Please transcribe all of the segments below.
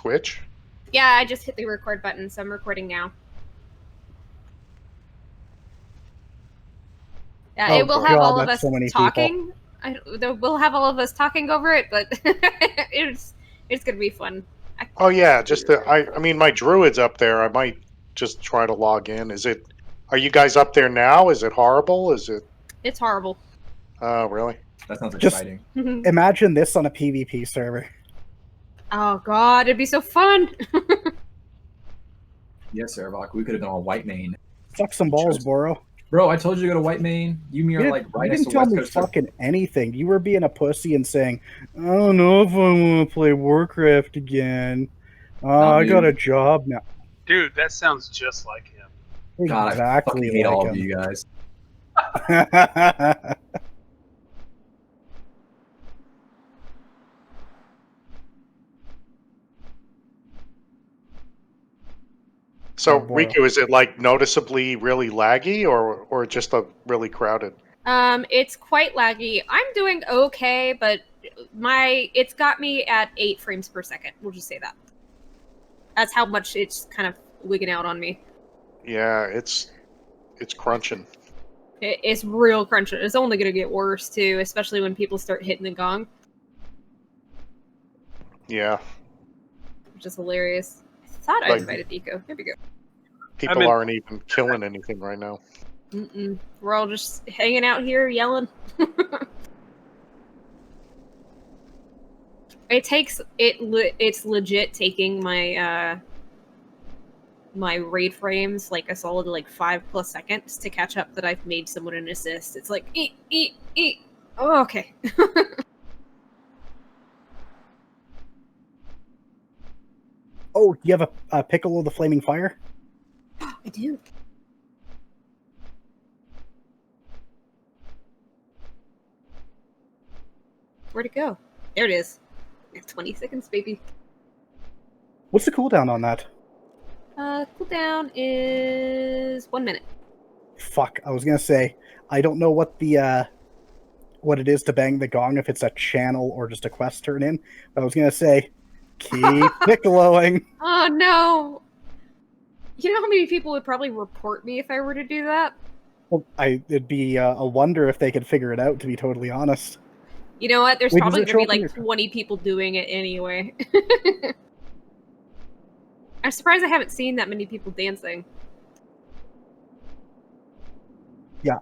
Twitch? Yeah, I just hit the record button, so I'm recording now. Yeah, Oh, it will have God, all of that's us so many talking. We'll have all of us talking over it, but it's gonna be fun. Oh yeah, just I mean my druid's up there. I might just try to log in. Are you guys up there now? Is it horrible? Is it It's horrible. Oh, really? That sounds Just- exciting. Imagine this on a PvP server. Oh god, it'd be so fun. Yes, Servok, we could have gone on White Main. Suck some balls, Chose- Boro. Bro, I told you to go to White Main. You You are didn't, like right you next didn't to tell West me Coast. fucking anything. You were being a pussy and saying, I don't know if I want to play Warcraft again. Not I got me. a job now. Dude, that sounds just like him. God, I Exactly fucking hate like all of him. you guys. So, Oh, boy. Riku, is it like noticeably really laggy or just a really crowded? It's quite laggy. I'm doing okay, but it's got me at 8 frames per second. We'll just say that. That's how much it's kind of wigging out on me. Yeah, it's crunching. It's real crunching. It's only gonna get worse too, especially when people start hitting the gong, Yeah. which is hilarious. I thought I Like- invited Nico. There we go. People in- aren't even killing anything right now. We're all just hanging out here yelling. It's legit taking my my raid frames like a solid 5+ seconds to catch up that I've made someone an assist. It's like eat. Oh, okay. Oh, you have a Piccolo the Flaming Fire? I do. Where'd it go? There it is. 20 seconds, baby. What's the cooldown on that? Cooldown is 1 minute. Fuck, I was gonna say, I don't know what the what it is to bang the gong, if it's a channel or just a quest turn in, but I was gonna say, keep piccoloing. Oh no! You know how many people would probably report me if I were to do that? Well, it'd be a wonder if they could figure it out, to be totally honest. You know what? There's Wait, probably does it gonna be show up in like your- 20 people doing it anyway. I'm surprised I haven't seen that many people dancing. Yeah.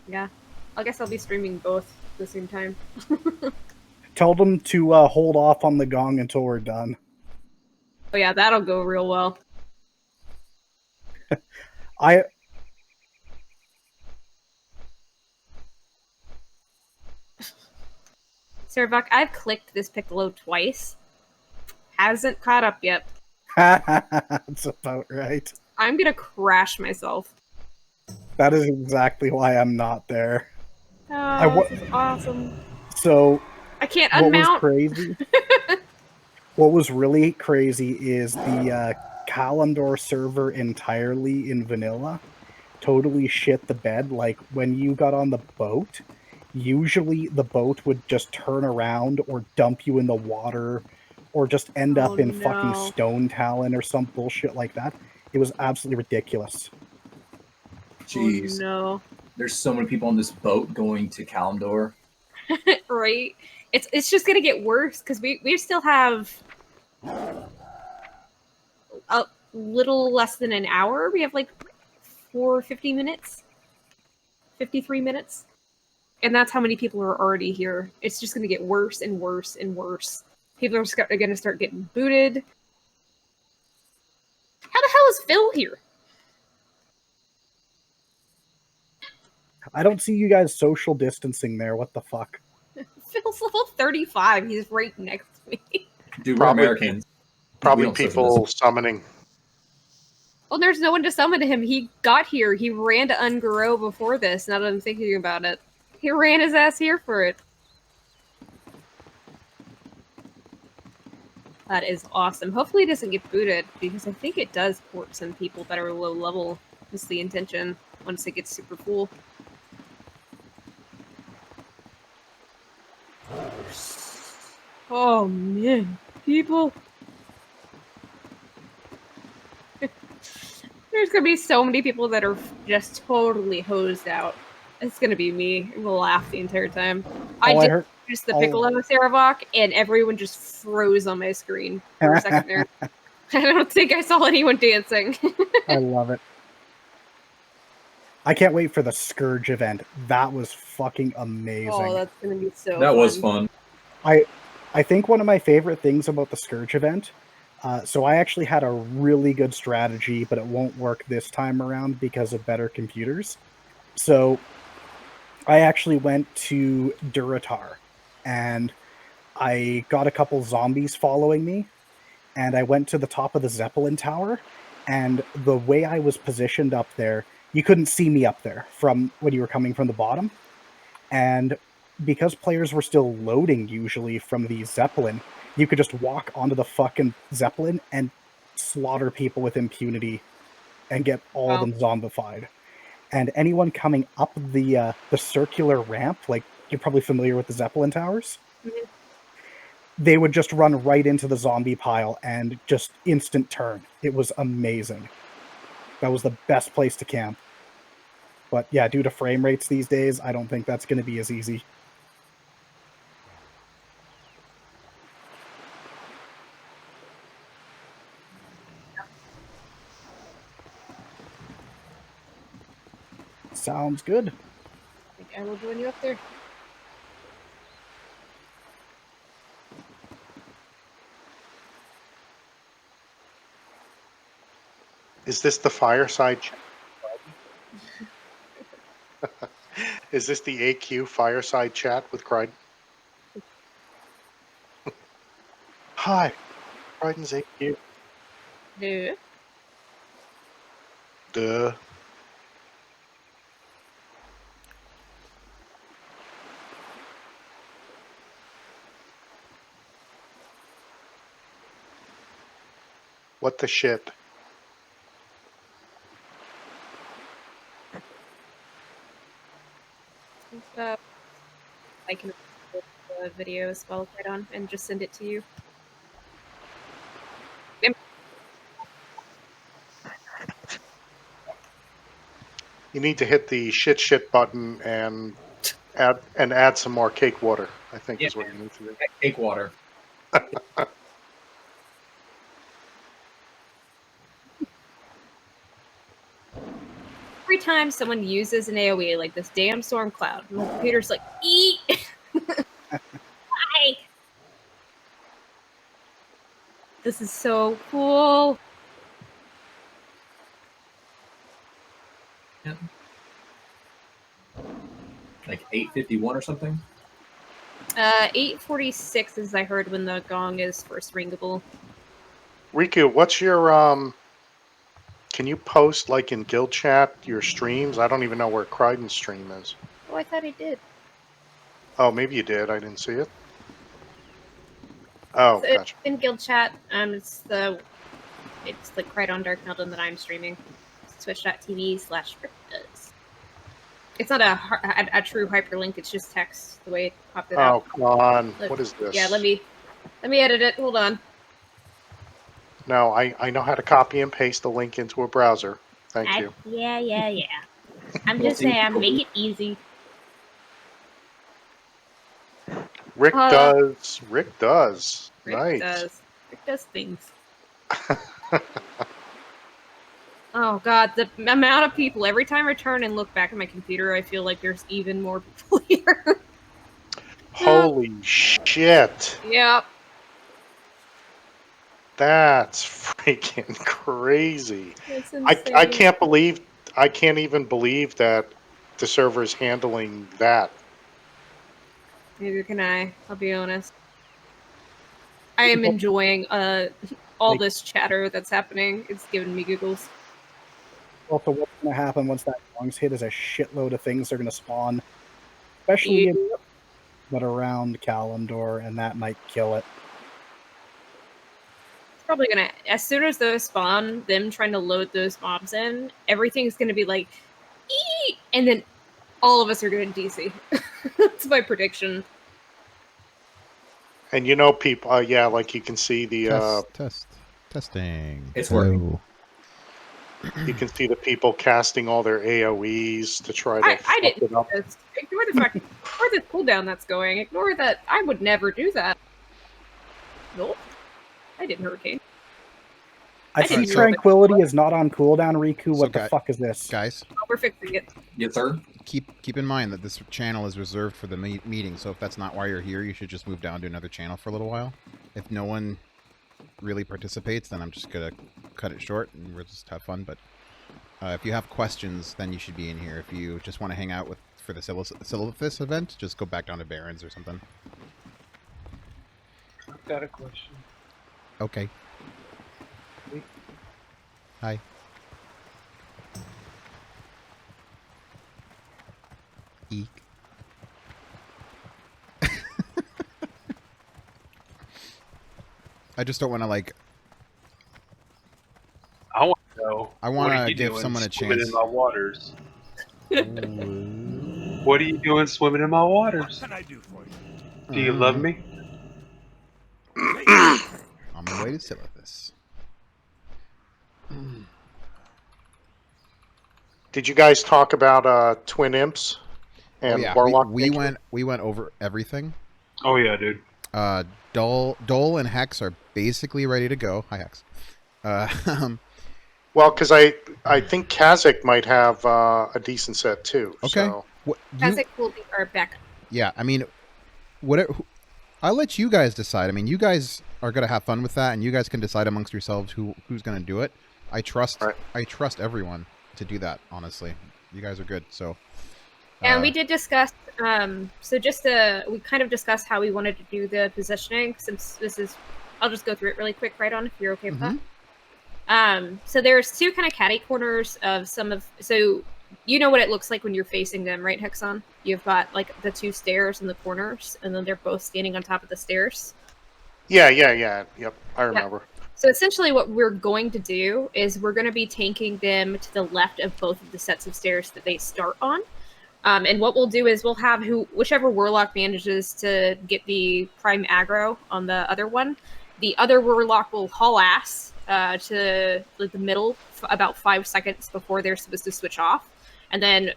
Yeah. I guess I'll be streaming both at the same time. Tell them to hold off on the gong until we're done. Oh yeah, that'll go real well. I Servok, I've clicked this Piccolo twice. Hasn't caught up yet. That's about right. I'm gonna crash myself. That is exactly why I'm not there. Oh, this is awesome. So I can't what was unmount. crazy? What was really crazy is the Kalimdor server entirely in vanilla totally shit the bed. Like, when you got on the boat, usually the boat would just turn around or dump you in the water or just end up in fucking no. Stone Talon or some bullshit like that. It was absolutely ridiculous. Jeez. Oh no. There's so many people on this boat going to Kalimdor. Right? It's just gonna get worse because we still have a little less than an hour. We have like 50 minutes, 53 minutes, and that's how many people are already here. It's just gonna get worse and worse and worse. People are gonna start getting booted. How the hell is Phil here? I don't see you guys social distancing there. What the fuck? Phil's level 35. He's right next to me. Dude, we're Probably- Americans. Probably We don't social people distance. summoning. Well, there's no one to summon him. He got here. He ran to Ungaro before this, now that I'm thinking about it. He ran his ass here for it. That is awesome. Hopefully it doesn't get booted, because I think it does port some people that are low level. Is the intention, once it gets super full. Oh man, people. There's gonna be so many people that are just totally hosed out. It's gonna be me. We'll laugh the entire time. I All I did heard. just the all- Piccolo Saravok, and everyone just froze on my screen for a second there. I don't think I saw anyone dancing. I love it. I can't wait for the Scourge event. That was fucking amazing. Oh, that's gonna be so That fun. was fun. I think one of my favorite things about the Scourge event, so I actually had a really good strategy, but it won't work this time around because of better computers. So I actually went to Duratar, and I got a couple zombies following me, and I went to the top of the Zeppelin tower, and the way I was positioned up there, you couldn't see me up there from when you were coming from the bottom. And because players were still loading usually from the Zeppelin, you could just walk onto the fucking Zeppelin and slaughter people with impunity and get all of Wow. them zombified. And anyone coming up the circular ramp, like you're probably familiar with the Zeppelin towers, Mhm. they would just run right into the zombie pile and just instant turn. It was amazing. That was the best place to camp. But yeah, due to frame rates these days, I don't think that's going to be as easy. Sounds good. I think I will join you up there. Is this the fireside chat? Is this the AQ fireside chat with Crichton? Hi, Crichton's AQ. Yeah. Duh. What the shit? I can put the video as well right on and just send it to you. You need to hit the shit button and add some more cake water, I think Yeah. is what you need to do. Cake water. Every time someone uses an AoE, like this damn storm cloud, my computer's like, eat! Why? This is so cool. Like 8:51 or something. 8:46 as I heard when the gong is first ringable. Riku, what's your can you post like in guild chat your streams? I don't even know where Crichton's stream is. Oh, I thought I did. Oh, maybe you did. I didn't see it. Oh, So gotcha. in guild chat, it's like right on Dark Meldon that I'm streaming. Twitch.tv/Cryptos. It's not a true hyperlink. It's just text the way it popped it out. Oh, come on. Look, What is this? Yeah, let me edit it. Hold on. No, I know how to copy and paste the link into a browser. Thank you. Yeah. I'm Well, just see, saying, make it easy. Rick does. Rick Nice. does. Rick does things. Oh god, the amount of people. Every time I turn and look back at my computer, I feel like there's even more people here. Holy shit. Yep. That's freaking crazy. It's I insane. can't even believe that the server is handling that. Neither can I. I'll be honest. I am enjoying all this chatter that's happening. It's giving me giggles. Also, what's going to happen once that gong's hit is a shitload of things are going to spawn, especially but around Kalimdor, and that might kill it. It's probably gonna, as soon as those spawn, them trying to load those mobs in, everything's gonna be like, eee! And then all of us are going to DC. That's my prediction. And people, yeah, like you can see the Testing. It's Hello. you can see the people casting all their AOE's to try to I fuck didn't it do up. this. Ignore the fact. Ignore the cooldown that's going. Ignore that. I would never do that. Nope. I didn't hurricane. I I see didn't Tranquility is not on cooldown, Riku. What So, the fuck is this? Guys, Oh, we're fixing it. Yes, sir. keep in mind that this channel is reserved for the meeting, so if that's not why you're here, you should just move down to another channel for a little while. If no one really participates, then I'm just gonna cut it short and we'll just have fun. But if you have questions, then you should be in here. If you just want to hang out for the Syllabus event, just go back down to Barons or something. I've got a question. Okay. Hi. Eek. I just don't want to I want to know. I what wanna are you give doing someone a swimming chance. in my waters. Ooh. What are you doing swimming in my waters? What can I do for you? Do you love me? On my way to Syllabus. Did you guys talk about Twin Imps and Oh yeah, Warlock? we Nature? went over everything. Oh yeah, dude. Dole and Hex are basically ready to go. Hi Hex. Well, because I think Kazakh might have a decent set too. Okay. So. Kazakh will be our back. Yeah, I mean, whatever. I'll let you guys decide. I mean, you guys are gonna have fun with that, and you guys can decide amongst yourselves who's gonna do it. I trust everyone to do that. Honestly, you guys are good. So. And we did discuss. So we kind of discussed how we wanted to do the positioning. Since this is, I'll just go through it really quick. Right on, if you're okay with that. So there's two kind of catty corners of so you know what it looks like when you're facing them, right, Hexon? You've got like the two stairs in the corners, and then they're both standing on top of the stairs. Yeah. Yep, I remember. So essentially what we're going to do is we're going to be tanking them to the left of both of the sets of stairs that they start on. And what we'll do is we'll have whichever Warlock manages to get the prime aggro on the other one, the other Warlock will haul ass to the middle about 5 seconds before they're supposed to switch off. And then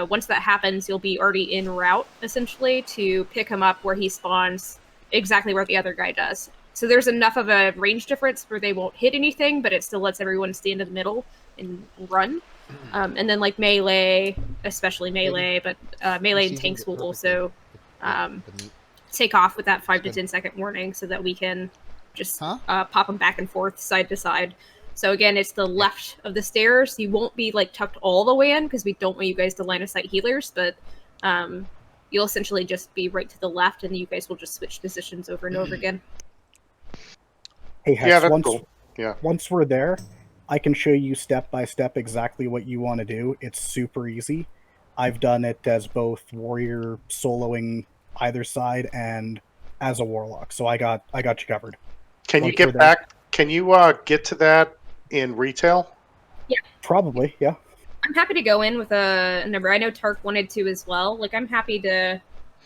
once that happens, you'll be already en route, essentially, to pick him up where he spawns exactly where the other guy does. So there's enough of a range difference where they won't hit anything, but it still lets everyone stand in the middle and run. And then like melee, especially melee, but melee and tanks will also take off with that 5 to 10 second warning so that we can just pop them back and forth side to side. So again, it's the left of the stairs. You won't be like tucked all the way in because we don't want you guys to line of sight healers, but you'll essentially just be right to the left and you guys will just switch positions over and over again. Hey, Hex, Yeah, that's cool. Yeah. Once we're there, I can show you step by step exactly what you want to do. It's super easy. I've done it as both warrior soloing either side and as a warlock, so I got you covered. Can you get back? Can you get to that in retail? Yeah, probably. Yeah, I'm happy to go in with a number. I know Tark wanted to as well. Like, I'm happy to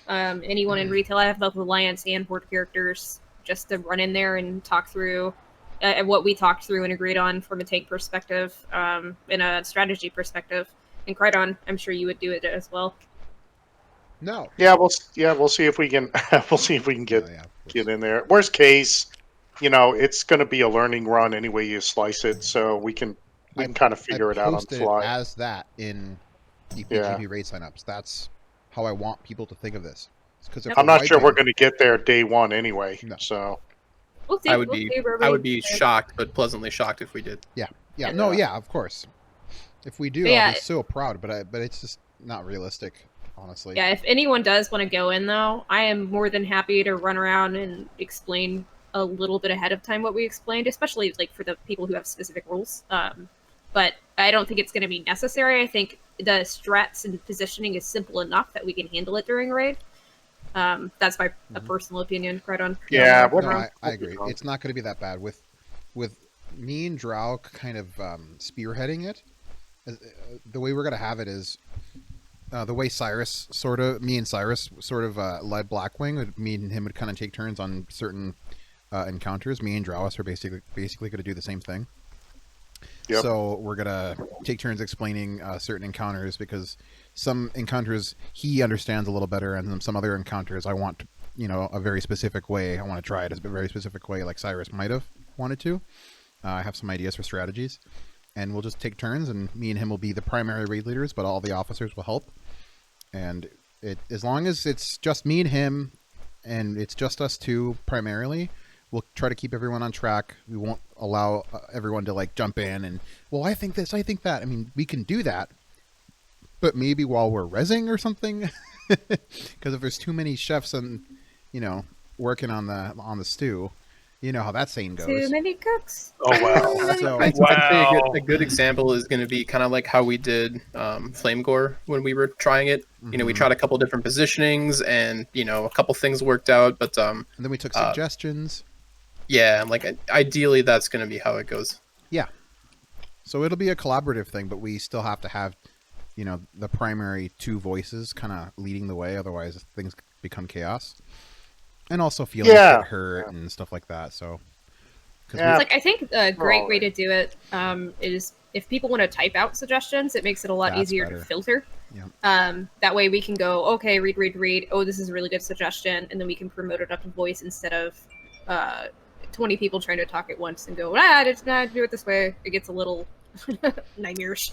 anyone in retail. I have both Alliance and board characters just to run in there and talk through what we talked through and agreed on from a tank perspective, and a strategy perspective. And Kryton, I'm sure you would do it as well. No. Yeah, we'll see if we can get in there. Worst case, it's going to be a learning run any way you slice it, so we can kind of figure it out on the fly. As that in EPGP raid signups. That's how I want people to think of this. I'm not sure we're going to get there day one anyway. No. So we'll see. I would be shocked, but pleasantly shocked if we did. Yeah. Of course. If we do, I'll be so proud. But it's just not realistic, honestly. Yeah. If anyone does want to go in, though, I am more than happy to run around and explain a little bit ahead of time what we explained, especially like for the people who have specific rules. But I don't think it's going to be necessary. I think the strats and positioning is simple enough that we can handle it during raid. That's my personal opinion. Kryton. Yeah, I agree. It's not going to be that bad with me and Drow kind of spearheading it. The way we're going to have it is the way Cyrus me and Cyrus sort of led Blackwing, me and him would kind of take turns on certain encounters. Me and Drowis are basically going to do the same thing. Yep. So we're gonna take turns explaining certain encounters, because some encounters he understands a little better, and some other encounters I want, a very specific way. I want to try it a very specific way, like Cyrus might have wanted to. I have some ideas for strategies, and we'll just take turns, and me and him will be the primary raid leaders, but all the officers will help. And as long as it's just me and him, and it's just us two primarily, we'll try to keep everyone on track. We won't allow everyone to like jump in and, well, I think this, I think that. I mean, we can do that, but maybe while we're rezzing or something, because if there's too many chefs and working on the stew, you know how that saying goes. Too many cooks. Oh wow! So I'd say a good example is going to be kind of like how we did Flame Gore when we were trying it. We tried a couple different positionings, and a couple things worked out, but and then we took suggestions. Yeah, like ideally that's going to be how it goes. Yeah. So it'll be a collaborative thing, but we still have to have, the primary two voices kind of leading the way. Otherwise, things become chaos. And also feelings get hurt and stuff like that. So, I think a great way to do it is if people want to type out suggestions, it makes it a lot easier to filter. Yeah. That way we can go, okay, read. Oh, this is a really good suggestion, and then we can promote it up to voice instead of 20 people trying to talk at once and go, it's not do it this way. It gets a little nightmarish.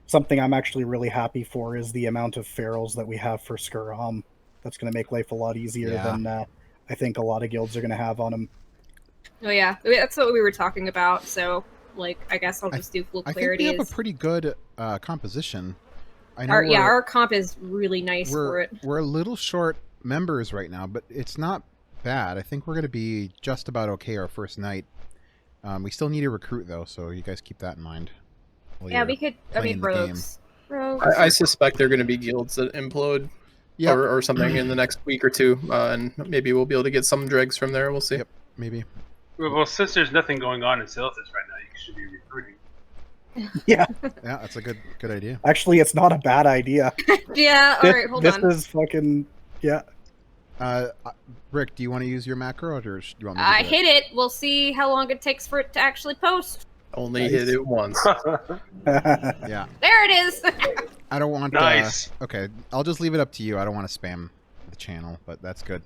Something I'm actually really happy for is the amount of ferals that we have for Skuram. That's going to make life a lot easier than I think a lot of guilds are going to have on them. Oh yeah, that's what we were talking about. So, I guess I'll just do full clarity. I think we have a pretty good composition. I know our comp is really nice for it. We're a little short members right now, but it's not bad. I think we're going to be just about okay our first night. We still need to recruit though, so you guys keep that in mind. We could. I mean, rogues. I suspect there are going to be guilds that implode. Yep. Or something in the next week or two, and maybe we'll be able to get some dregs from there. We'll see. Yep, maybe. Well, since there's nothing going on in Silithus right now, you should be recruiting. Yeah. Yeah, that's a good idea. Actually, it's not a bad idea. Yeah, all right, hold on. This is fucking, yeah. Rick, do you want to use your macro, or do you want me to I hit it. We'll see how long it takes for it to actually post. Only hit it once. Yeah. There it is. I don't want nice. Okay, I'll just leave it up to you. I don't want to spam the channel, but that's good.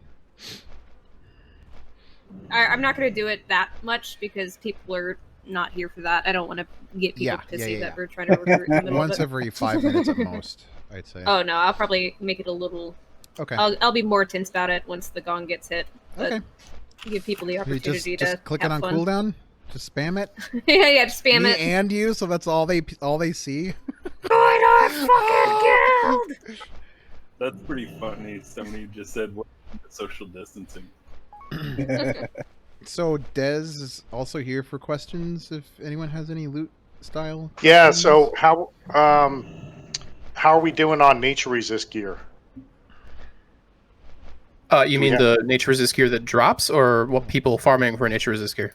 I'm not going to do it that much because people are not here for that. I don't want to get people pissy that we're trying to recruit in the middle Once of it. every 5 minutes at most, I'd say. Oh no, I'll probably make it a little. Okay. I'll be more tense about it once the gong gets hit. But okay. Give people the opportunity to just click it on fun. cooldown. Just spam it. yeah, just spam Me it. and you, so that's all they see. Join our fucking guild! That's pretty funny. Somebody just said social distancing. So Dez is also here for questions. If anyone has any loot style. Yeah. questions. So how are we doing on nature resist gear? You mean the nature resist gear that drops, or what people farming for nature resist gear?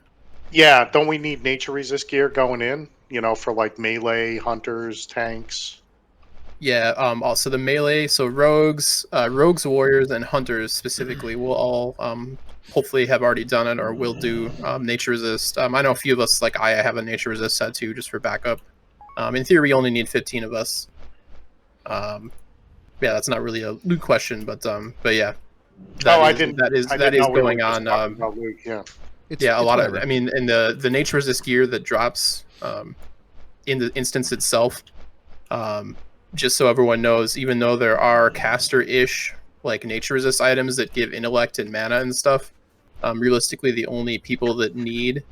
Yeah, don't we need nature resist gear going in? For like melee, hunters, tanks. Yeah. Also the melee, so rogues, warriors, and hunters specifically will all hopefully have already done it or will do nature resist. I know a few of us, like I have a nature resist set too, just for backup. In theory, you only need 15 of us. Yeah, that's not really a loot question, but yeah. That is going on. Yeah. It's a lot of. I mean, in the nature resist gear that drops in the instance itself, just so everyone knows, even though there are caster-ish like nature resist items that give intellect and mana and stuff, realistically, the only people that need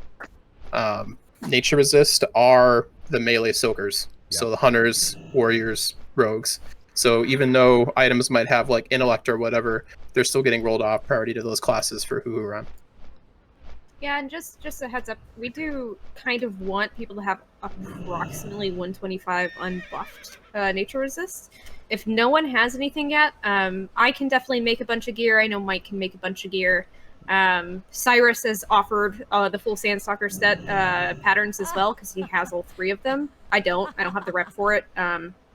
nature resist are the melee soakers. Yep. So the hunters, warriors, rogues. So even though items might have like intellect or whatever, they're still getting rolled off priority to those classes for who run. Yeah, and just a heads up, we do kind of want people to have approximately 125 unbuffed nature resist. If no one has anything yet, I can definitely make a bunch of gear. I know Mike can make a bunch of gear. Cyrus has offered the full Sandstalker set patterns as well because he has all 3 of them. I don't have the rep for it.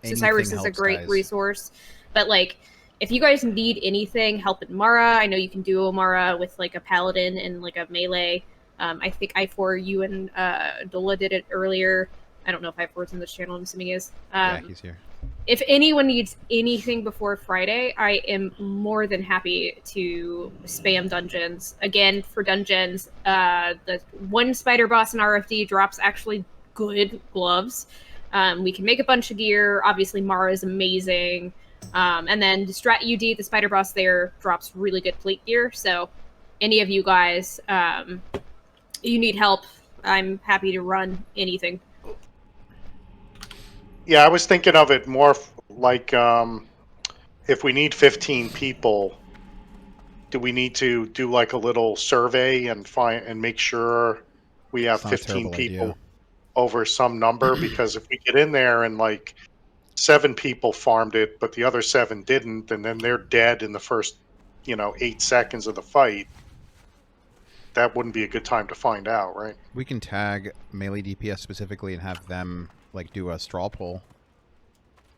So Cyrus is a helps, great guys. resource. But like, if you guys need anything, help at Mara. I know you can do Mara with like a paladin and like a melee. I think I4, you and Dola did it earlier. I don't know if I4's in this channel. I'm assuming he is. Yeah, he's here. If anyone needs anything before Friday, I am more than happy to spam dungeons. Again, for dungeons, the one spider boss in RFD drops actually good gloves. We can make a bunch of gear. Obviously, Mara is amazing. And then Strat UD, the spider boss there, drops really good plate gear. So any of you guys, you need help, I'm happy to run anything. Yeah, I was thinking of it more like if we need 15 people, do we need to do like a little survey and find and make sure we have It's not a 15 terrible people idea. over some number? Because if we get in there and like 7 people farmed it, but the other 7 didn't, and then they're dead in the first, 8 seconds of the fight, that wouldn't be a good time to find out, right? We can tag melee DPS specifically and have them like do a straw poll.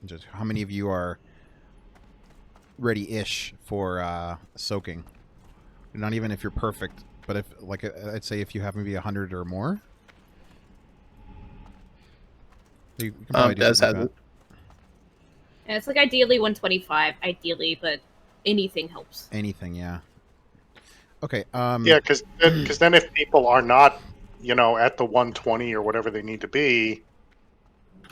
Just how many of you are ready-ish for soaking? Not even if you're perfect, but if like I'd say if you have maybe 100 or more. You can probably do something like that. And it's like ideally 125, ideally, but anything helps. Anything, yeah. Okay. Yeah, because then if people are not, at the 120 or whatever they need to be,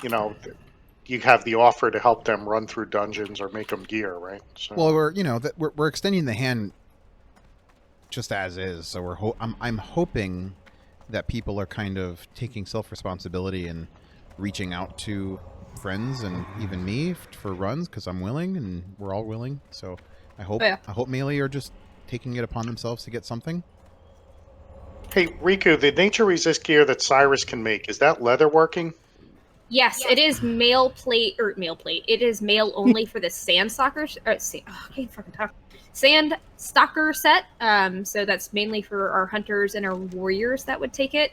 you have the offer to help them run through dungeons or make them gear, right? So. Well, we're extending the hand just as is. So I'm hoping that people are kind of taking self-responsibility and reaching out to friends and even me for runs because I'm willing and we're all willing. So I hope melee are just taking it upon themselves to get something. Hey, Riku, the nature resist gear that Cyrus can make, is that leather working? Yes, it is mail plate. It is mail only for the sand stalker. I can't fucking talk. Sand stalker set. So that's mainly for our hunters and our warriors that would take it.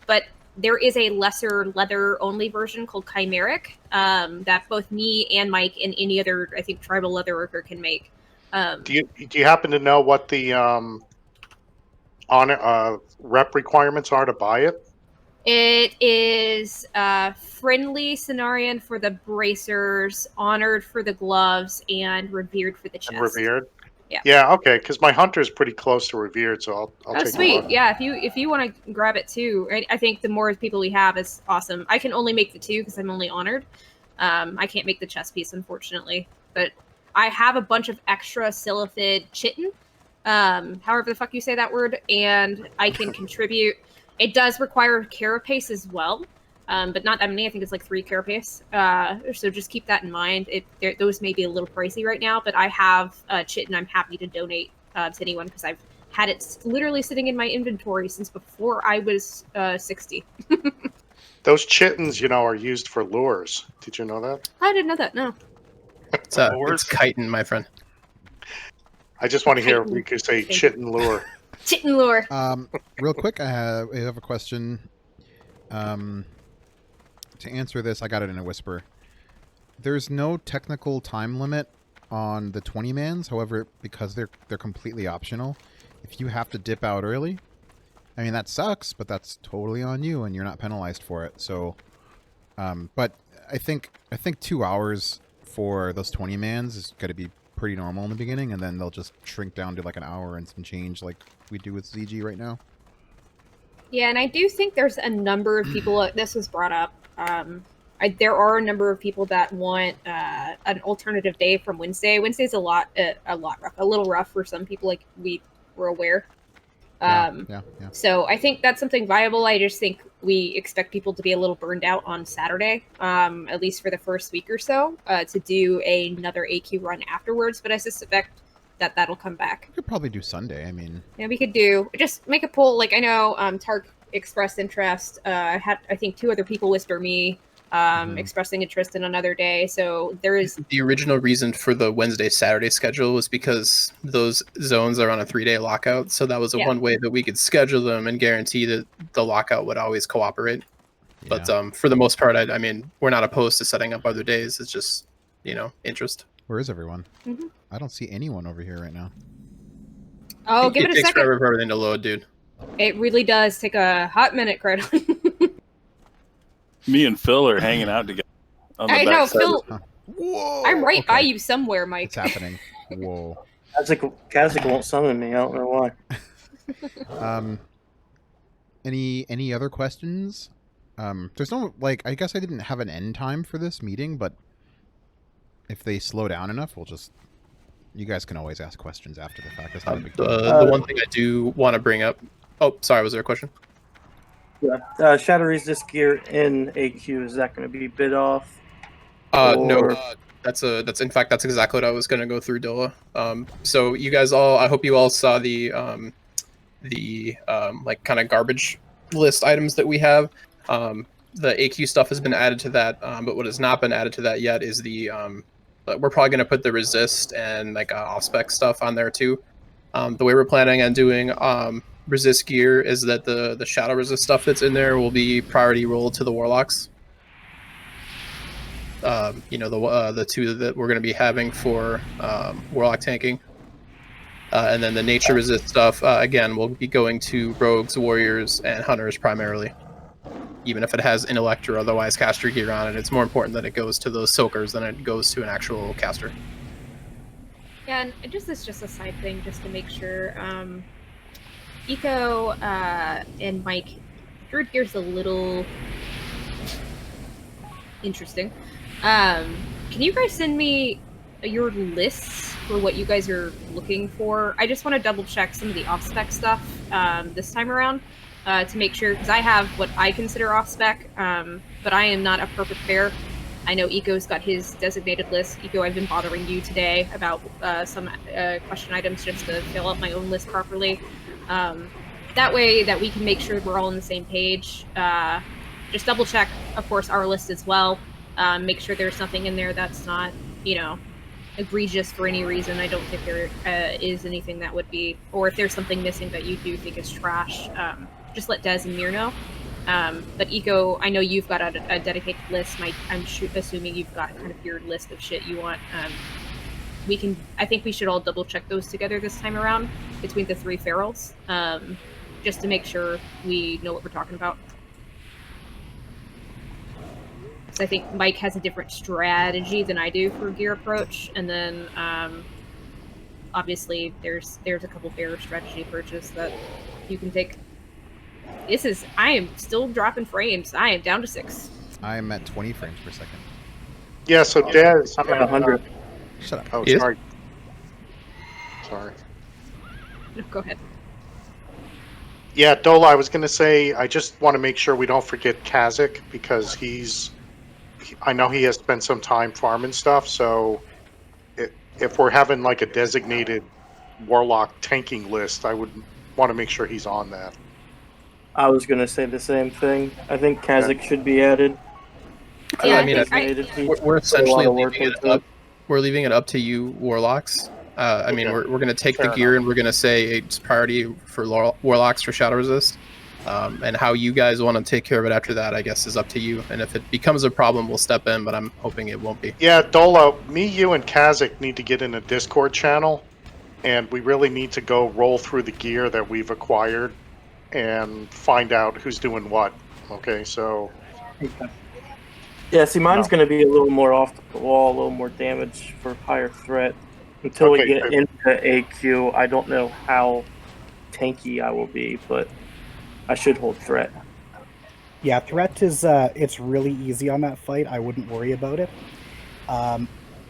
But there is a lesser leather only version called Chimeric that both me and Mike and any other, I think, tribal leather worker can make. Do you happen to know what the rep requirements are to buy it? It is friendly Cenarian for the bracers, honored for the gloves, and revered for the chest. And revered? Yeah. Yeah, okay, because my hunter's pretty close to revered, so I'll take sweet. a look. Yeah, if you want to grab it too, I think the more people we have is awesome. I can only make the 2 because I'm only honored. I can't make the chest piece, unfortunately. But I have a bunch of extra Silithid chitin, however the fuck you say that word, and I can contribute. It does require carapace as well, but not that many. I think it's like 3 carapace. So just keep that in mind. Those may be a little pricey right now, but I have chitin I'm happy to donate to anyone because I've had it literally sitting in my inventory since before I was 60. Those chitins, are used for lures. Did you know that? I didn't know that, no. It's chitin, my friend. I just want to hear Riku say chitin lure. Chitin lure. Real quick, I have a question. To answer this, I got it in a whisper. There's no technical time limit on the 20-mans. However, because they're completely optional, if you have to dip out early, I mean, that sucks, but that's totally on you, and you're not penalized for it. So, but I think 2 hours for those 20-mans is going to be pretty normal in the beginning, and then they'll just shrink down to like an hour and some change like we do with ZG right now. Yeah, and I do think there's a number of people, this was brought up, there are a number of people that want an alternative day from Wednesday. Wednesday's a little rough for some people, like we were aware. Yeah. So I think that's something viable. I just think we expect people to be a little burned out on Saturday, at least for the first week or so, to do another AQ run afterwards. But I suspect that that'll come back. We could probably do Sunday. I mean, yeah, we could just make a poll. Like I know Tark expressed interest. I think 2 other people whisper me expressing interest in another day. So there is the original reason for the Wednesday-Saturday schedule was because those zones are on a 3-day lockout. So that was one way that we could schedule them and guarantee that the lockout would always cooperate. But for the most part, I mean, we're not opposed to setting up other days. It's just, interest. Where is everyone? Mhm. I don't see anyone over here right now. Oh, give it a takes second. forever for everything to load, dude. It really does take a hot minute, Credon. Me and Phil are hanging out together. On the I know, backside Phil. Huh. Whoa! I'm right by Okay. you somewhere, Mike. It's happening. Whoa. Kazik won't summon me. I don't know why. Any other questions? There's no I guess I didn't have an end time for this meeting, but if they slow down enough, we'll just. You guys can always ask questions after the fact. That's not a big deal. The one thing I do want to bring up. Oh, sorry. Was there a question? Yeah. Shadow Resist gear in AQ, is that going to be bid off? No. That's exactly what I was going to go through, Dola. So you guys all, I hope you all saw the kind of garbage list items that we have. The AQ stuff has been added to that, but what has not been added to that yet is the we're probably going to put the resist and off spec stuff on there too. The way we're planning on doing resist gear is that the shadow resist stuff that's in there will be priority rolled to the warlocks. The two that we're going to be having for warlock tanking, and then the nature resist stuff again will be going to rogues, warriors, and hunters primarily. Even if it has intellect or otherwise caster gear on it, it's more important that it goes to those soakers than it goes to an actual caster. Yeah, and it's just a side thing, just to make sure. Eco and Mike, Druid Gear's a little interesting. Can you guys send me your lists for what you guys are looking for? I just want to double check some of the off-spec stuff this time around to make sure, because I have what I consider off-spec, but I am not a perfect bear. I know Eco's got his designated list. Eco, I've been bothering you today about some question items just to fill out my own list properly. That way that we can make sure we're all on the same page. Just double check, of course, our list as well. Make sure there's nothing in there that's not, egregious for any reason. I don't think there is anything that would be, or if there's something missing that you do think is trash, just let Des and Mir know. But Eco, I know you've got a dedicated list. I'm assuming you've got kind of your list of shit you want. I think we should all double check those together this time around between the three ferals, just to make sure we know what we're talking about. So I think Mike has a different strategy than I do for gear approach, and then obviously there's a couple fair strategy approaches that you can take. I am still dropping frames. I am down to 6. I'm at 20 frames per second. Yeah, so Des. I'm at 100. Shut up. Oh, Yes? sorry. Sorry. No, go ahead. Yeah, Dola, I was going to say, I just want to make sure we don't forget Kazik, because I know he has spent some time farming stuff, so if we're having a designated warlock tanking list, I would want to make sure he's on that. I was going to say the same thing. I think Kazik should be added. Yeah, I mean, we're essentially we're leaving it up to you, warlocks. I mean, we're going to take Fair the gear enough. and we're going to say it's priority for warlocks for shadow resist. And how you guys want to take care of it after that, I guess, is up to you. And if it becomes a problem, we'll step in, but I'm hoping it won't be. Yeah, Dola, me, you, and Kazik need to get in a Discord channel, and we really need to go roll through the gear that we've acquired and find out who's doing what. Okay, so... Yeah, see, mine's going to be a little more off the wall, a little more damage for higher threat. Until we get good. into AQ, I don't know how tanky I will be, but I should hold threat. Yeah, threat is it's really easy on that fight. I wouldn't worry about it.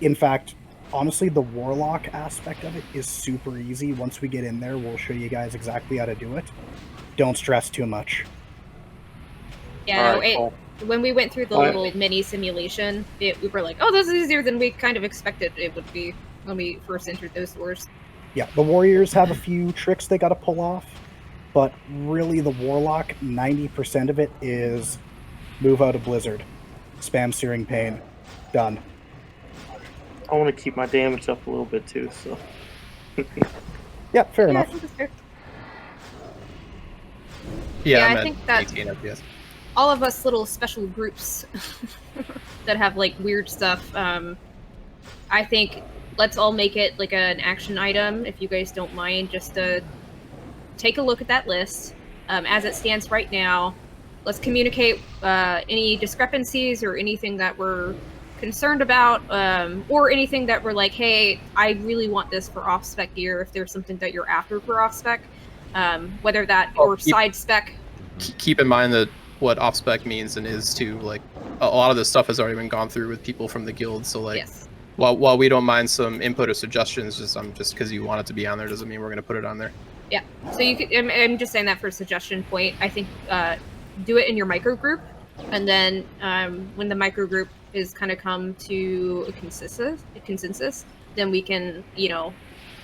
In fact, honestly, the warlock aspect of it is super easy. Once we get in there, we'll show you guys exactly how to do it. Don't stress too much. Yeah, Alright, cool. When we went through the little mini simulation, we were like, oh, this is easier than we kind of expected it would be when we first entered those doors. Yeah, the warriors have a few tricks they got to pull off, but really the warlock, 90% of it is move out of blizzard, spam searing pain, done. I want to keep my damage up a little bit too, so. Yeah, fair I enough. think that's fair. Yeah, Yeah, I'm I at think that- 18 FPS. all of us little special groups that have like weird stuff. I think let's all make it like an action item, if you guys don't mind, just to take a look at that list as it stands right now. Let's communicate any discrepancies or anything that we're concerned about, or anything that we're like, hey, I really want this for off-spec gear, if there's something that you're after for off-spec, whether that or side spec. Keep in mind that what off-spec means and is too, like, a lot of this stuff has already been gone through with people from the guild, so like, yes. while we don't mind some input or suggestions, just because you want it to be on there doesn't mean we're going to put it on there. Yeah, so you could, I'm just saying that for a suggestion point. I think do it in your micro group, and then when the micro group is kind of come to a consensus, then we can, you know,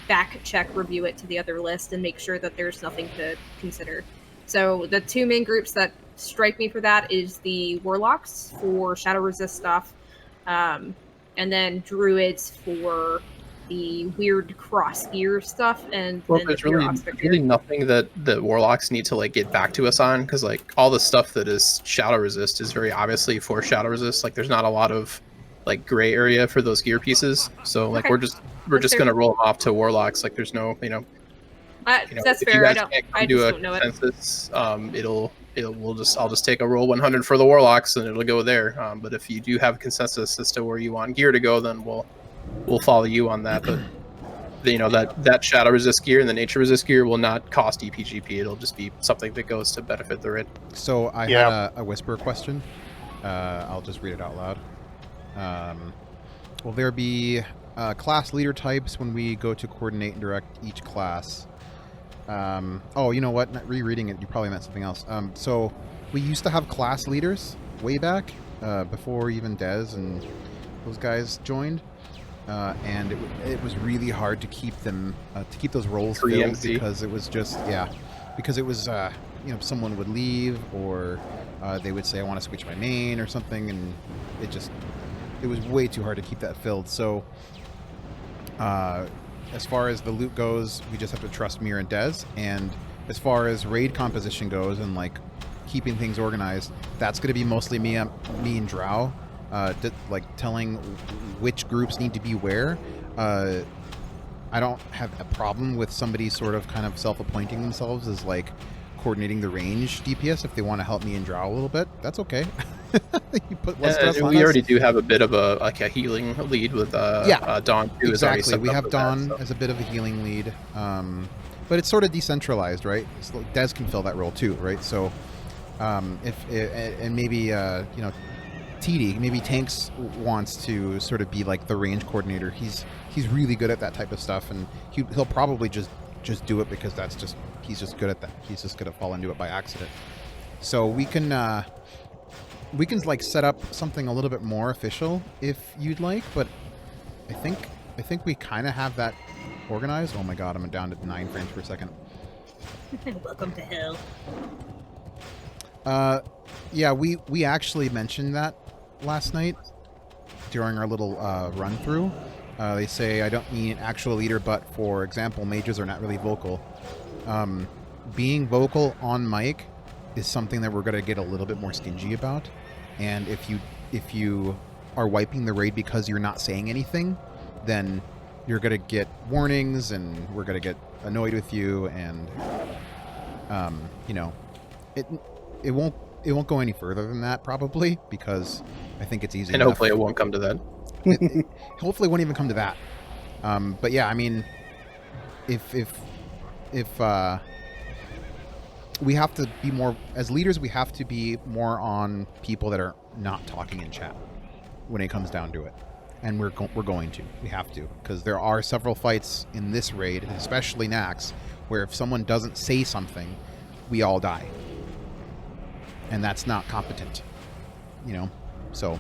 back check, review it to the other list and make sure that there's nothing to consider. So the two main groups that strike me for that is the Warlocks for Shadow Resist stuff, and then Druids for the weird cross gear stuff, and well, then there's the really nothing that the Warlocks need to like get back to us on, because like all the stuff that is Shadow Resist is very obviously for Shadow Resist. Like there's not a lot of like gray area for those gear pieces, so like Okay. we're just gonna roll them off to Warlocks. Like there's no that's if fair. you I guys don't. can't I do just a don't know it. consensus, I'll just take a roll 100 for the Warlocks and it'll go there. But if you do have consensus as to where you want gear to go, then we'll follow you on that. But you know that Shadow Resist gear and the Nature Resist gear will not cost EPGP. It'll just be something that goes to benefit the raid. So I had a whisper question. I'll just read it out loud. Will there be class leader types when we go to coordinate and direct each class? Oh, you know what? Not rereading it, you probably meant something else. So we used to have class leaders way back, before even Dez and those guys joined. And it was really hard to keep them, to keep those roles filled, because it was just, because it was, you know, someone would leave, or they would say, I want to switch my main or something, and it was way too hard to keep that filled. So, as far as the loot goes, we just have to trust Mir and Dez, and as far as raid composition goes and like keeping things organized, that's going to be mostly me and Drow. Like telling which groups need to be where. I don't have a problem with somebody sort of kind of self-appointing themselves as like coordinating the range DPS if they want to help me and Drow a little bit. That's okay. You put less stress on we us. already do have a bit of a healing lead with Dawn too. Exactly, we have Dawn as a bit of a healing lead, but it's sort of decentralized, right? So Dez can fill that role too, right? So and maybe you know, TD, maybe Tanks wants to sort of be like the range coordinator. He's really good at that type of stuff, and he'll probably just do it because he's just good at that. He's just gonna fall into it by accident. So we can like set up something a little bit more official if you'd like, but I think we kind of have that organized. Oh my god, I'm down to 9 frames per second. Welcome to hell. Yeah, we actually mentioned that last night during our little run through. They say I don't need an actual leader, but for example, mages are not really vocal. Being vocal on mic is something that we're going to get a little bit more stingy about. And if you are wiping the raid because you're not saying anything, then you're going to get warnings, and we're going to get annoyed with you, and you know, it won't go any further than that, probably, because I think it's easy. And enough. hopefully it won't come to that. Hopefully it won't even come to that. But yeah, I mean, if we have to be more, as leaders, we have to be more on people that are not talking in chat when it comes down to it. And we're going to. We have to. Because there are several fights in this raid, especially Nax, where if someone doesn't say something, we all die. And that's not competent. You know? So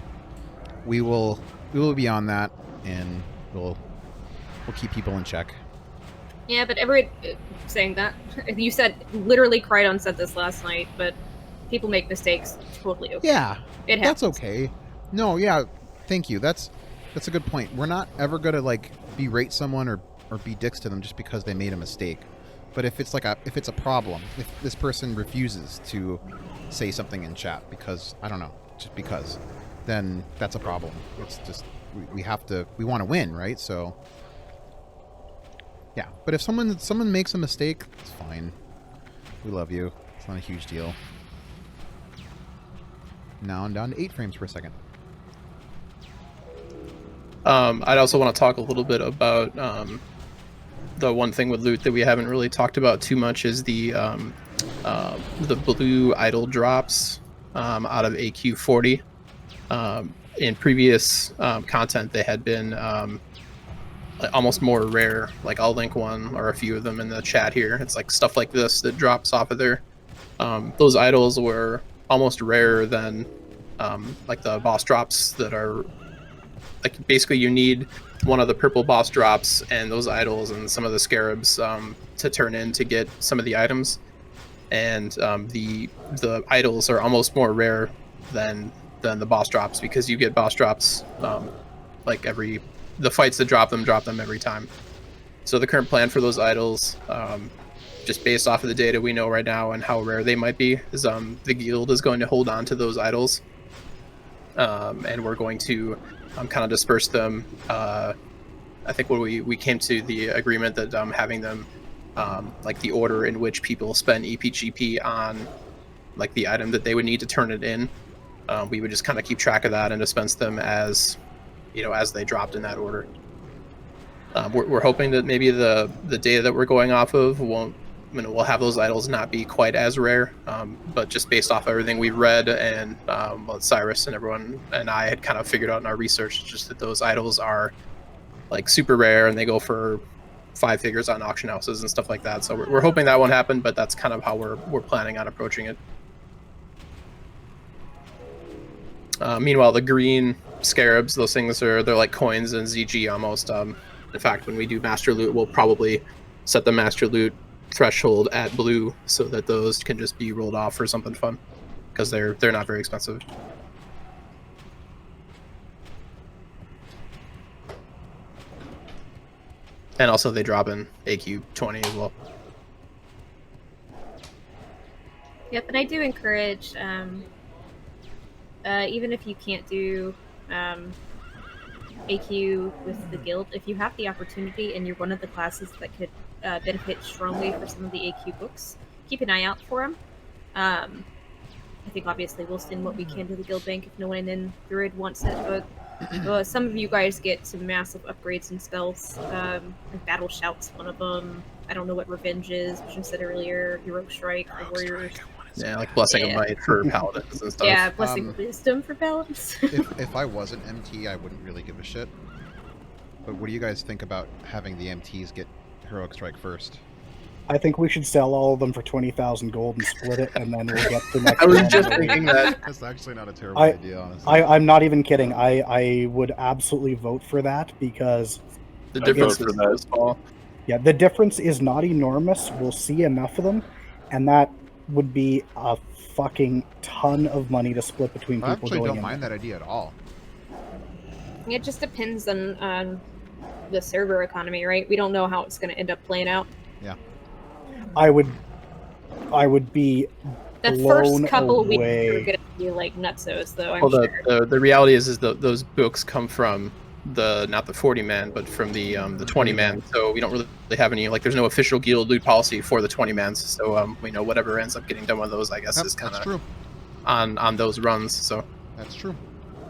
we will be on that, and we'll keep people in check. Yeah, but saying that, you said, literally Crydon said this last night, but people make mistakes. Totally okay. Yeah, it happens. happens. That's okay. No, yeah, thank you. That's a good point. We're not ever gonna like berate someone or be dicks to them just because they made a mistake. But if it's a problem, if this person refuses to say something in chat because I don't know, just because, then that's a problem. It's just we want to win, right? So yeah. But if someone makes a mistake, it's fine. We love you. It's not a huge deal. Now I'm down to 8 frames per second. I'd also want to talk a little bit about the one thing with loot that we haven't really talked about too much is the blue idol drops out of AQ40. In previous content, they had been almost more rare. Like I'll link one or a few of them in the chat here. It's like stuff like this that drops off of there. Those idols were almost rarer than like the boss drops that are like basically you need one of the purple boss drops and those idols and some of the scarabs to turn in to get some of the items, and the idols are almost more rare than the boss drops because you get boss drops like the fights that drop them every time. So the current plan for those idols, just based off of the data we know right now and how rare they might be, is the guild is going to hold on to those idols, and we're going to kind of disperse them. I think when we came to the agreement that having them like the order in which people spend EPGP on like the item that they would need to turn it in, we would just kind of keep track of that and dispense them as as they dropped in that order. We're hoping that maybe the data that we're going off of won't, we'll have those idols not be quite as rare, but just based off everything we've read and what Cyrus and everyone and I had kind of figured out in our research, just that those idols are like super rare and they go for 5 figures on auction houses and stuff like that. So we're hoping that won't happen, but that's kind of how we're planning on approaching it. Meanwhile, the green scarabs, those things they're like coins in ZG almost. In fact, when we do master loot, we'll probably set the master loot threshold at blue so that those can just be rolled off for something fun, because they're not very expensive. And also they drop in AQ 20 as well. Yep, and I do encourage, even if you can't do AQ with the guild, if you have the opportunity and you're one of the classes that could benefit strongly for some of the AQ books, keep an eye out for them. I think obviously we'll send what we can to the guild bank if no one in Druid wants it, but some of you guys get some massive upgrades and spells. Like Battle Shout's one of them. I don't know what Revenge is, which I said earlier. Heroic Strike for Warriors. Yeah, like Blessing of Might for Paladins and stuff. Yeah, Blessing of Wisdom for Paladins. if I wasn't MT, I wouldn't really give a shit. But what do you guys think about having the MTs get Heroic Strike first? I think we should sell all of them for 20,000 gold and split it, and then we'll get the next I was one. just thinking that. That's actually not a terrible idea, honestly. I'm not even kidding. I would absolutely vote for that because The difference is that small. Yeah, the difference is not enormous. We'll see enough of them, and that would be a fucking ton of money to split between people. I actually going don't in mind there. that idea at all. It just depends on the server economy, right? We don't know how it's going to end up playing out. Yeah. I would be That blown first couple weeks away. are going to be like nutsos, though. I'm Well, sure. the reality is those books come from not the 40 man, but from the 20 man. So we don't really have any, like, there's no official guild loot policy for the 20 mans. So we know whatever ends up getting done with those, I guess, is kind of on those runs. So that's true.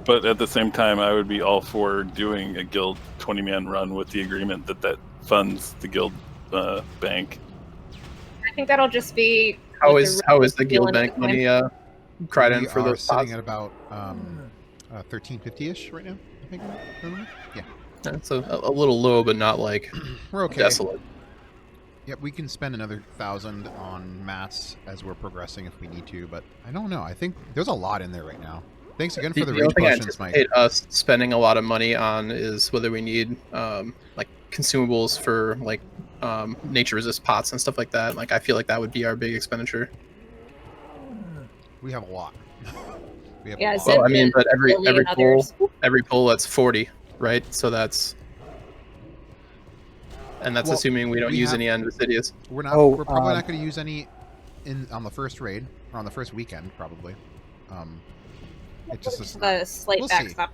But at the same time, I would be all for doing a guild 20 man run with the agreement that funds the guild bank. I think that'll just be. How what is the guild feeling bank at the time. money cried in We for are those sitting pots? at about 1350-ish right now, I think. Yeah. That's a little low, but not like We're okay. desolate. Yep, we can spend another 1,000 on mats as we're progressing if we need to, but I don't know. I think there's a lot in there right now. Thanks again for the only rage thing I potions, Mike. anticipate us spending a lot of money on is whether we need like consumables for like nature resist pots and stuff like that. Like I feel like that would be our big expenditure. We have a lot. We have Yeah, a lot. Well, I mean, but every Lily and pull others. that's 40, right? So that's and that's Well, assuming we don't use any on Vasidius. We're not. Oh, we're probably not going to use any on the first raid or on the first weekend, probably. It just is the slight we'll see. backstop.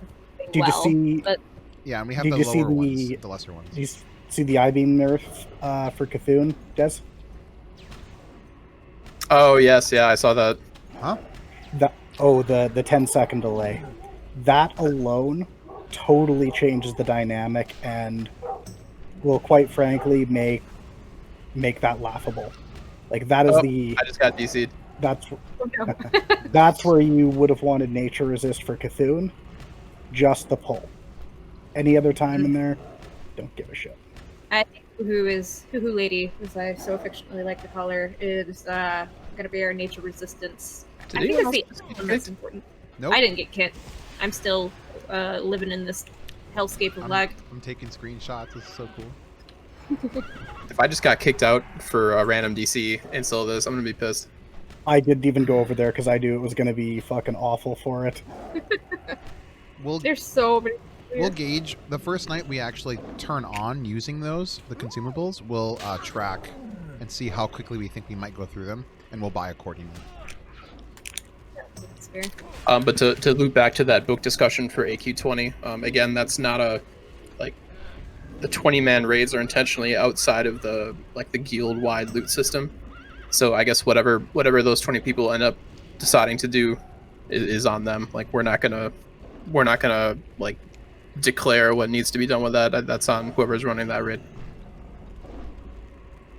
Did you see? But Yeah, and we have Did the you see lower ones, the lesser ones. Did you see the I-beam nerf for Cthulhu, Des? Oh yes, yeah, I saw that. Huh? The 10-second delay. That alone totally changes the dynamic and will, quite frankly, make that laughable. Like that is I just got DC'd. That's where you would have wanted nature resist for Cthulhu. Just the pull. Any other time in there, don't give a shit. I think Hoo Lady, as I so affectionately like to call her, is gonna be our nature resistance. Did I think anyone it's else the get one that's kicked? important. Nope. I didn't get kicked. I'm still living in this hellscape of lag. I'm taking screenshots. This is so cool. If I just got kicked out for a random DC instead of this, I'm gonna be pissed. I didn't even go over there because I knew it was going to be fucking awful for it. There's so many. We'll gauge the first night we actually turn on using those, the consumables. We'll track and see how quickly we think we might go through them, and we'll buy accordingly. That's fair. But to loop back to that book discussion for AQ20, again, that's not a the 20-man raids are intentionally outside of the guild-wide loot system. So I guess whatever those 20 people end up deciding to do is on them. Like we're not gonna like declare what needs to be done with that. That's on whoever's running that raid.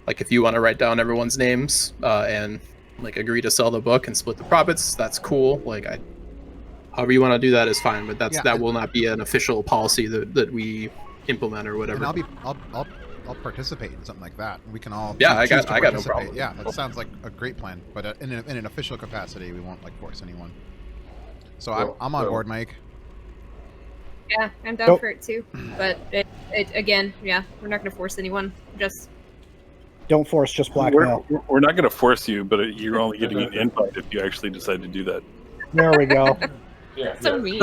Like if you want to write down everyone's names and like agree to sell the book and split the profits, that's cool. Like however you want to do that is fine, but that will not be an official policy that we implement or whatever. And I'll participate in something like that. We can all I choose to got no participate. problem. Yeah, that sounds like a great plan. But in an official capacity, we won't force anyone. So I'm on board, Mike. Yeah, I'm down for it too. But it again, yeah, we're not going to force anyone. Just don't force, just blackmail. We're not going to force you, but you're only getting an invite if you actually decide to do that. There we go. Yeah. So mean.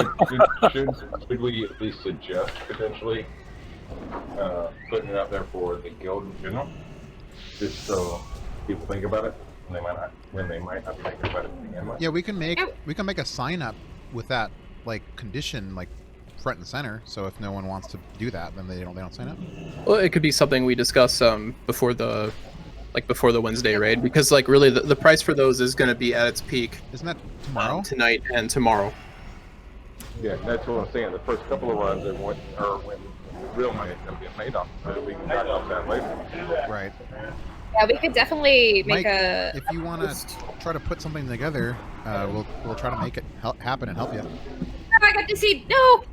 Should we at least suggest potentially putting it out there for the guild in general, just so people think about it when they might not be thinking about it to begin with? Yeah, we can make a sign up with that condition front and center. So if no one wants to do that, then they don't sign up. Well, it could be something we discuss before the Wednesday raid, because really the price for those is going to be at its peak. Isn't that tomorrow? Tonight and tomorrow. Yeah, that's what I'm saying. The first couple of runs, when real money is going to get made off, we can back off that later. Right. Yeah, we could definitely make Mike, if you want to try to put something together, we'll try to make it happen and help you. Oh, I got to see. No.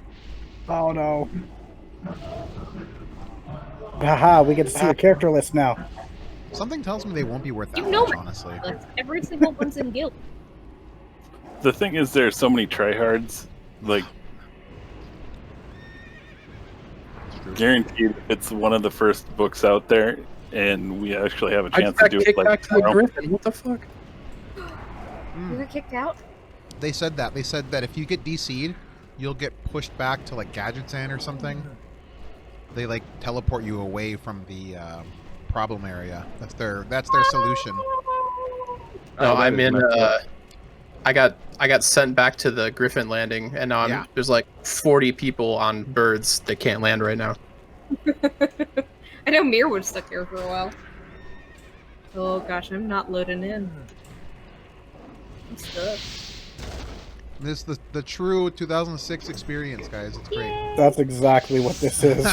Oh no. Haha, we get to see your character list now. Something tells me they won't be worth that know much, my honestly. Every single one's in guild. The thing is, there's so many tryhards. Guaranteed, it's one of the first books out there, and we actually have a chance to do it. Back to the Griffin. What the fuck? You got kicked out? They said that. They said that if you get DC'd, you'll get pushed back to Gadgetzan or something. They teleport you away from the problem area. That's their solution. No, I'm in. I got sent back to the Griffin landing, and now there's 40 people on birds that can't land right now. I know Mir was stuck here for a while. Oh gosh, I'm not loading in. I'm stuck. This the true 2006 experience, guys. It's great. That's exactly what this is.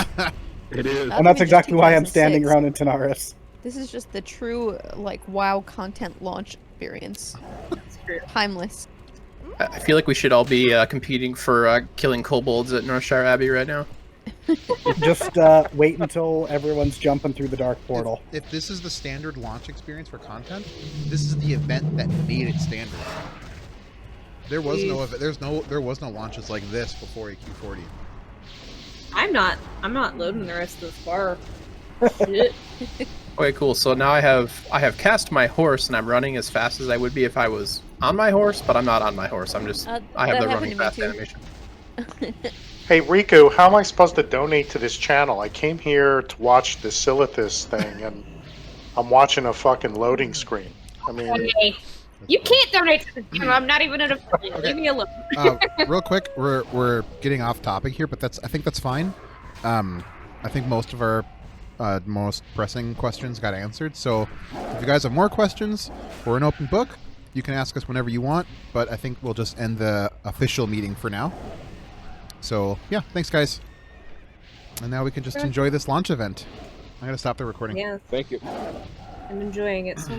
It is. And that's exactly why I'm standing around in Tanaris. This is just the true WoW content launch experience. Timeless. I feel like we should all be competing for killing kobolds at Northshire Abbey right now. Just wait until everyone's jumping through the dark portal. If this is the standard launch experience for content, this is the event that made it standard. There was no launches like this before AQ40. I'm not loading the rest of this bar. Shit. Okay, cool. So now I have cast my horse, and I'm running as fast as I would be if I was on my horse, but I'm not on my horse. I'm just I have the running fast animation. Hey Riku, how am I supposed to donate to this channel? I came here to watch the Silithus thing, and I'm watching a fucking loading screen. I mean, Hey, you can't donate to the channel. I'm not even an affiliate. Okay. Leave me alone. Real quick, we're getting off topic here, but I think that's fine. I think most of our most pressing questions got answered. So if you guys have more questions, we're an open book. You can ask us whenever you want, but I think we'll just end the official meeting for now. So yeah, thanks guys. And now we can just enjoy this launch event. I'm gonna stop the recording. Yeah. Thank you. I'm enjoying it so